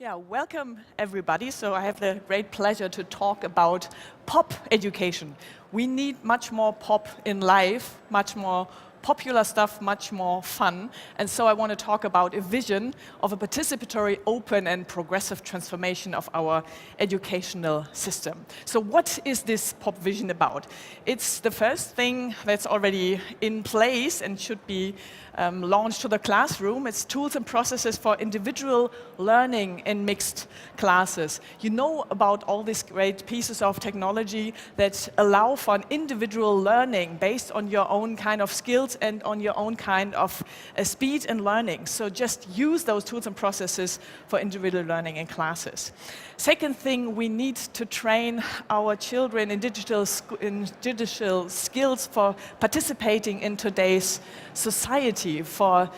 Yeah, welcome everybody. So I have the great pleasure to talk about pop education. We need much more pop in life, much more popular stuff, much more fun. And so I want to talk about a vision of a participatory, open and progressive transformation of our educational system. So what is this pop vision about? It's the first thing that's already in place and should be launched to the classroom. It's tools and processes for individual learning in mixed classes. You know about all these great pieces of technology that allow for an individual learning based on your own kind of skills and on your own kind of speed and learning. So just use those tools and processes for individual learning in classes. Second thing, we need to train our children in digital skills for participating in today's society, for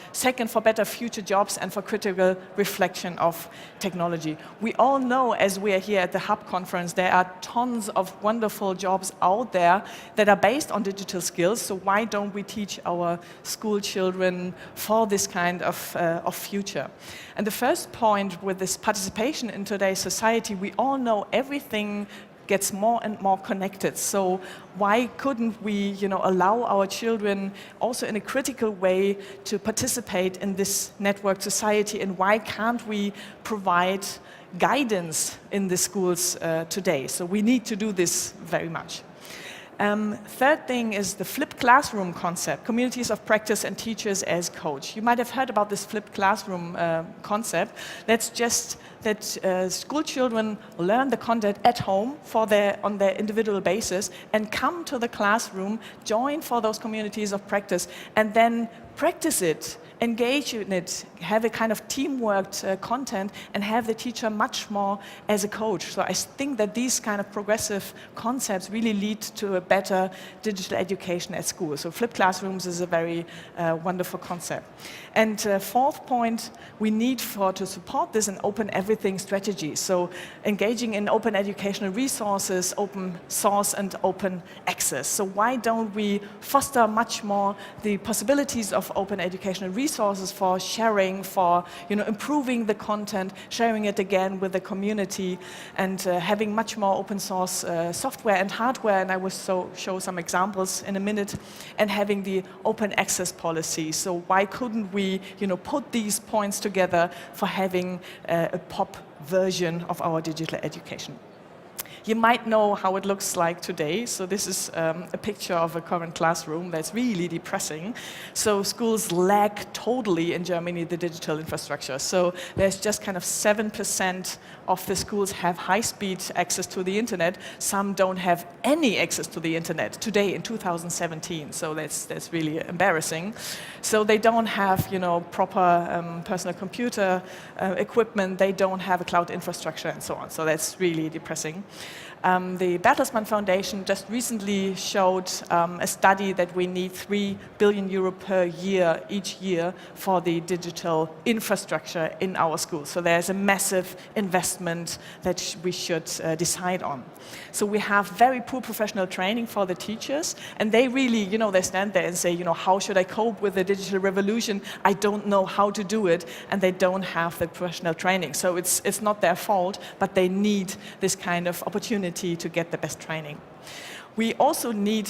better future jobs and for critical reflection of technology. We all know, as we are here at the Hub conference, there are tons of wonderful jobs out there that are based on digital skills, so why don't we teach our school children for this kind of future? And the first point with this participation in today's society, we all know everything gets more and more connected. So why couldn't we, allow our children also in a critical way to participate in this networked society? And why can't we provide guidance in the schools today? So we need to do this very much. Third thing is the flipped classroom concept, communities of practice and teachers as coach. You might have heard about this flipped classroom concept. That's just that school children learn the content at home on their individual basis and come to the classroom, join for those communities of practice, and then practice it, engage in it, have a kind of teamworked content, and have the teacher much more as a coach. So I think that these kind of progressive concepts really lead to a better digital education at school. So flipped classrooms is a very wonderful concept. And fourth point, we need to support this an open everything strategy. So engaging in open educational resources, open source and open access. So why don't we foster much more the possibilities of open educational resources for sharing, for improving the content, sharing it again with the community, and having much more open source software and hardware. And I will show some examples in a minute. And having the open access policy. So why couldn't we, put these points together for having a pop version of our digital education? You might know how it looks like today. So this is a picture of a current classroom that's really depressing. So schools lack totally in Germany the digital infrastructure. So there's just kind of 7% of the schools have high-speed access to the internet. Some don't have any access to the internet today in 2017. So that's really embarrassing. So they don't have proper personal computer equipment. They don't have a cloud infrastructure and so on. So that's really depressing. The Bertelsmann Foundation just recently showed a study that we need 3 billion euro per year, each year, for the digital infrastructure in our schools. So there's a massive investment that we should decide on. So we have very poor professional training for the teachers, and they really, they stand there and say, how should I cope with the digital revolution? I don't know how to do it, and they don't have the professional training. So it's not their fault, but they need this kind of opportunity to get the best training. We also need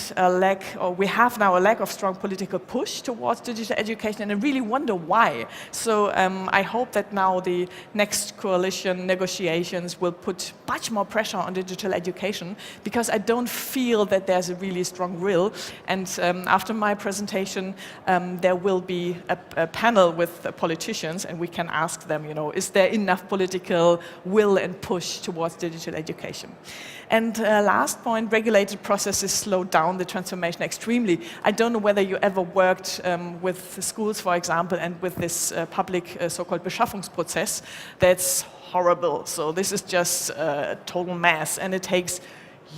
we have now a lack of strong political push towards digital education, and I really wonder why. So I hope that now the next coalition negotiations will put much more pressure on digital education, because I don't feel that there's a really strong will. And after my presentation, there will be a panel with politicians, and we can ask them, is there enough political will and push towards digital education? And last point, regulated processes slow down the transformation extremely. I don't know whether you ever worked with schools, for example, and with this public so-called Beschaffungsprozess. That's horrible. So this is just a total mess, and it takes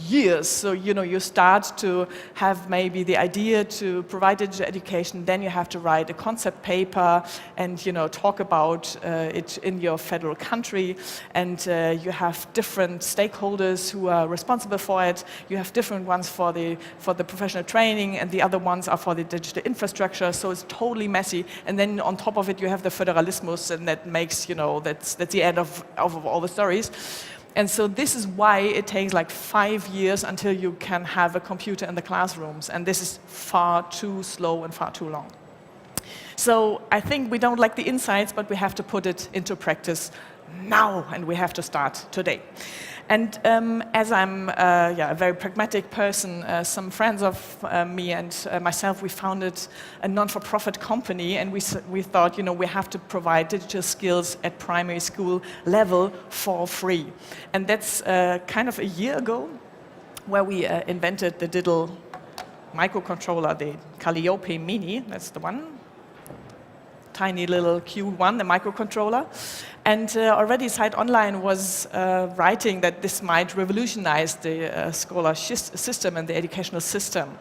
years. So, you start to have maybe the idea to provide digital education, then you have to write a concept paper and, talk about it in your federal country, and you have different stakeholders who are responsible for it. You have different ones for the professional training, and the other ones are for the digital infrastructure, so it's totally messy. And then on top of it, you have the federalismus, and that makes, that's the end of all the stories. And so this is why it takes like 5 years until you can have a computer in the classrooms. And this is far too slow and far too long. So I think we don't like the insights, but we have to put it into practice now, and we have to start today. And as I'm a very pragmatic person, some friends of me and myself, we founded a non-for-profit company, and we thought, we have to provide digital skills at primary school level for free. And that's kind of a year ago, where we invented the digital microcontroller, the Calliope Mini, that's the one. Tiny little Q1, the microcontroller. And already Site Online was writing that this might revolutionize the scholar system and the educational system.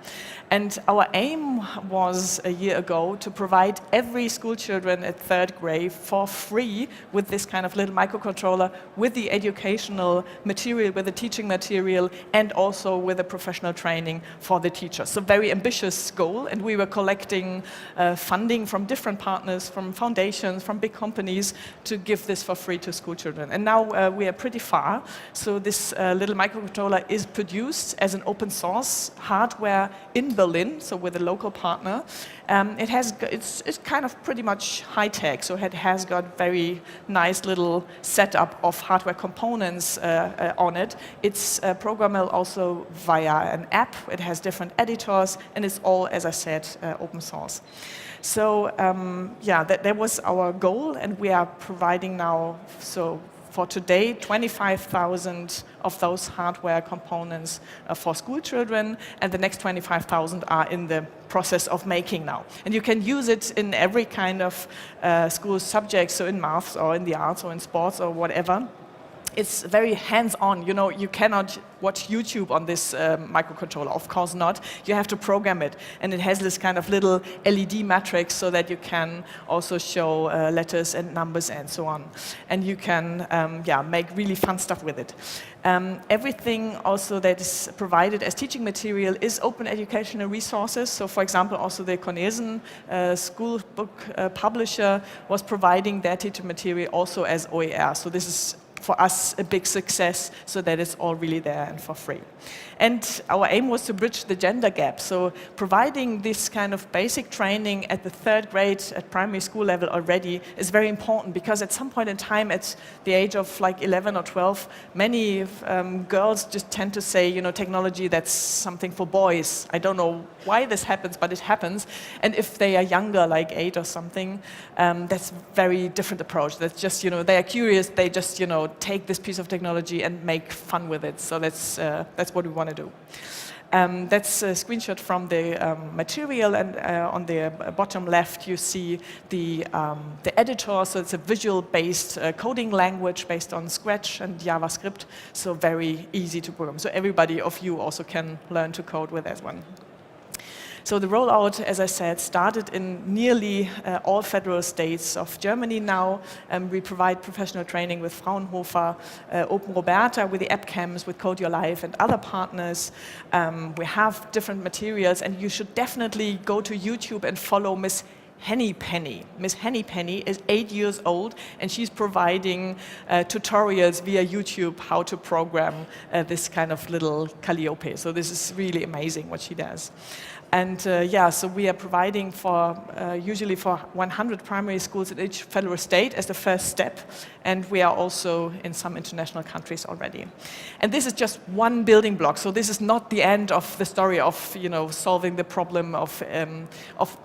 And our aim was a year ago to provide every school children at 3rd grade for free with this kind of little microcontroller, with the educational material, with the teaching material, and also with the professional training for the teachers. So very ambitious goal, and we were collecting funding from different partners, from foundations, from big companies, to give this for free to school children. And now we are pretty far. So this little microcontroller is produced as an open source hardware in Berlin, so with a local partner. It's kind of pretty much high tech, so it has got very nice little setup of hardware components on it. It's programmable also via an app. It has different editors, and it's all, as I said, open source. So that was our goal, and we are providing now, so for today, 25,000 of those hardware components for school children, and the next 25,000 are in the process of making now. And you can use it in every kind of school subject, so in maths or in the arts or in sports or whatever. It's very hands-on. You cannot watch YouTube on this microcontroller. Of course not. You have to program it. And it has this kind of little LED matrix so that you can also show letters and numbers and so on. And you can make really fun stuff with it. Everything also that is provided as teaching material is open educational resources. So for example, also the Cornelsen school book publisher was providing their teaching material also as OER. So this is for us a big success, so that it's all really there and for free. And our aim was to bridge the gender gap. So providing this kind of basic training at the 3rd grade at primary school level already is very important, because at some point in time, at the age of like 11 or 12, many girls just tend to say, technology, that's something for boys. I don't know why this happens, but it happens. And if they are younger, like 8 or something, that's a very different approach. That's just, they are curious, they just, take this piece of technology and make fun with it. So that's what we want to do. That's a screenshot from the material, and on the bottom left you see the editor. So it's a visual-based coding language based on Scratch and JavaScript, so very easy to program. So everybody of you also can learn to code with that one. So the rollout, as I said, started in nearly all federal states of Germany now. We provide professional training with Fraunhofer, Open Roberta, with the app camps, with Code Your Life and other partners. We have different materials, and you should definitely go to YouTube and follow Miss Henny Penny. Miss Henny Penny is 8 years old, and she's providing tutorials via YouTube how to program this kind of little Calliope. So this is really amazing what she does. And so we are providing for usually for 100 primary schools in each federal state as the first step, and we are also in some international countries already. And this is just one building block. So this is not the end of the story of solving the problem of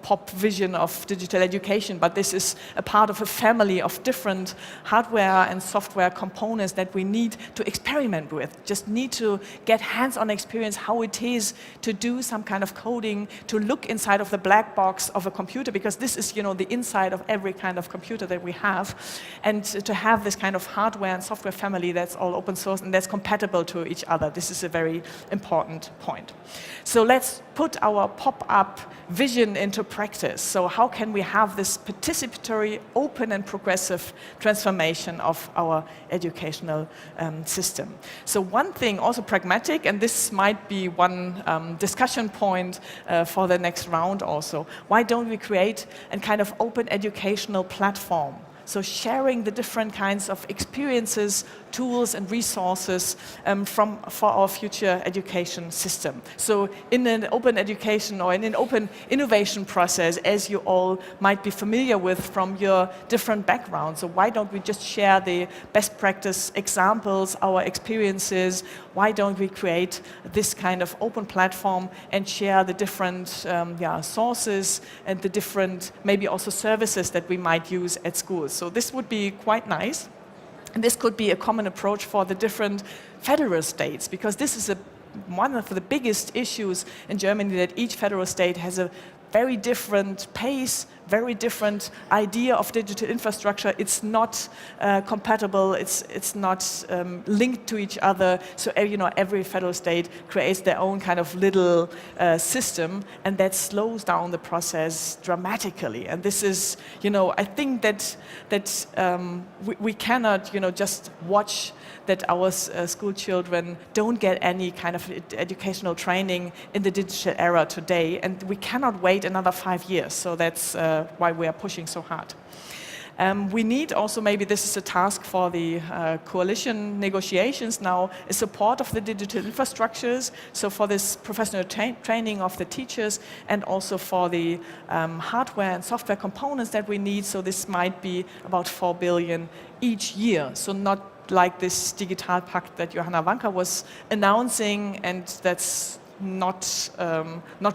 POP vision of digital education, but this is a part of a family of different hardware and software components that we need to experiment with. Just need to get hands-on experience how it is to do some kind of coding willing to look inside of the black box of a computer, because this is, the inside of every kind of computer that we have, and to have this kind of hardware and software family that's all open source and that's compatible to each other. This is a very important point. So let's put our pop-up vision into practice. So how can we have this participatory, open and progressive transformation of our educational system? So one thing, also pragmatic, and this might be one discussion point for the next round also. Why don't we create a kind of open educational platform? So sharing the different kinds of experiences, tools and resources for our future education system. So in an open education or in an open innovation process, as you all might be familiar with from your different backgrounds, so why don't we just share the best practice examples, our experiences? Why don't we create this kind of open platform and share the different sources and the different maybe also services that we might use at schools? So this would be quite nice. And this could be a common approach for the different federal states, because this is one of the biggest issues in Germany, that each federal state has a very different pace, very different idea of digital infrastructure. It's not compatible, it's not linked to each other. So every federal state creates their own kind of little system, and that slows down the process dramatically. And this is, I think that we cannot, just watch that our school children don't get any kind of educational training in the digital era today, and we cannot wait another 5 years. So that's why we are pushing so hard. We need also, maybe this is a task for the coalition negotiations now, a support of the digital infrastructures, so for this professional training of the teachers, and also for the hardware and software components that we need. So this might be about 4 billion each year. So not like this Digitalpakt that Johanna Wanka was announcing, and that's not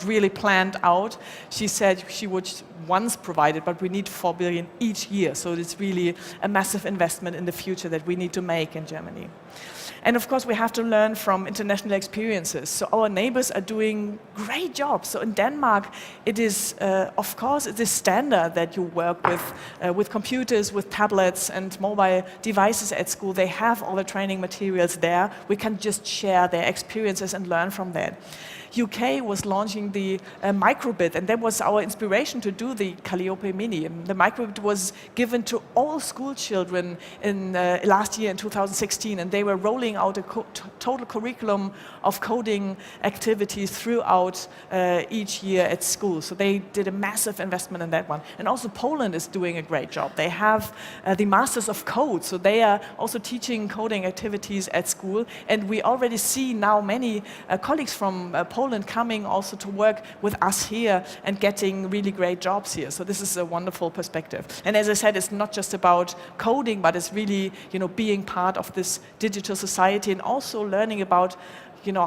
really planned out. She said she would once provide it, but we need 4 billion each year. So it's really a massive investment in the future that we need to make in Germany. And of course, we have to learn from international experiences. So our neighbors are doing great jobs. So in Denmark, it is, of course, it is standard that you work with computers, with tablets and mobile devices at school. They have all the training materials there. We can just share their experiences and learn from that. UK was launching the microbit, and that was our inspiration to do the Calliope Mini. The microbit was given to all school children in last year in 2016, and they were rolling out a total curriculum of coding activities throughout each year at school. So they did a massive investment in that one. And also Poland is doing a great job. They have the Masters of Code, so they are also teaching coding activities at school. And we already see now many colleagues from Poland coming also to work with us here and getting really great jobs here. So this is a wonderful perspective. And as I said, it's not just about coding, but it's really, being part of this digital society and also learning about,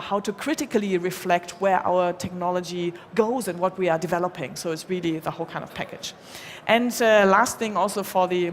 how to critically reflect where our technology goes and what we are developing. So it's really the whole kind of package. And last thing also for the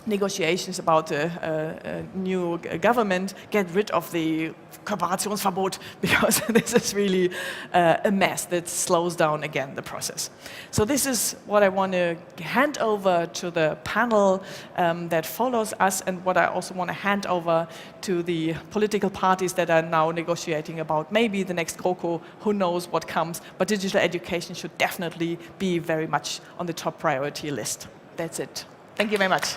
negotiations about a new government, get rid of the Kooperationsverbot, because this is really a mess that slows down again the process. So this is what I want to hand over to the panel that follows us, and what I also want to hand over to the political parties that are now negotiating about maybe the next GroKo, who knows what comes, but digital education should definitely be very much on the top priority list. That's it. Thank you very much.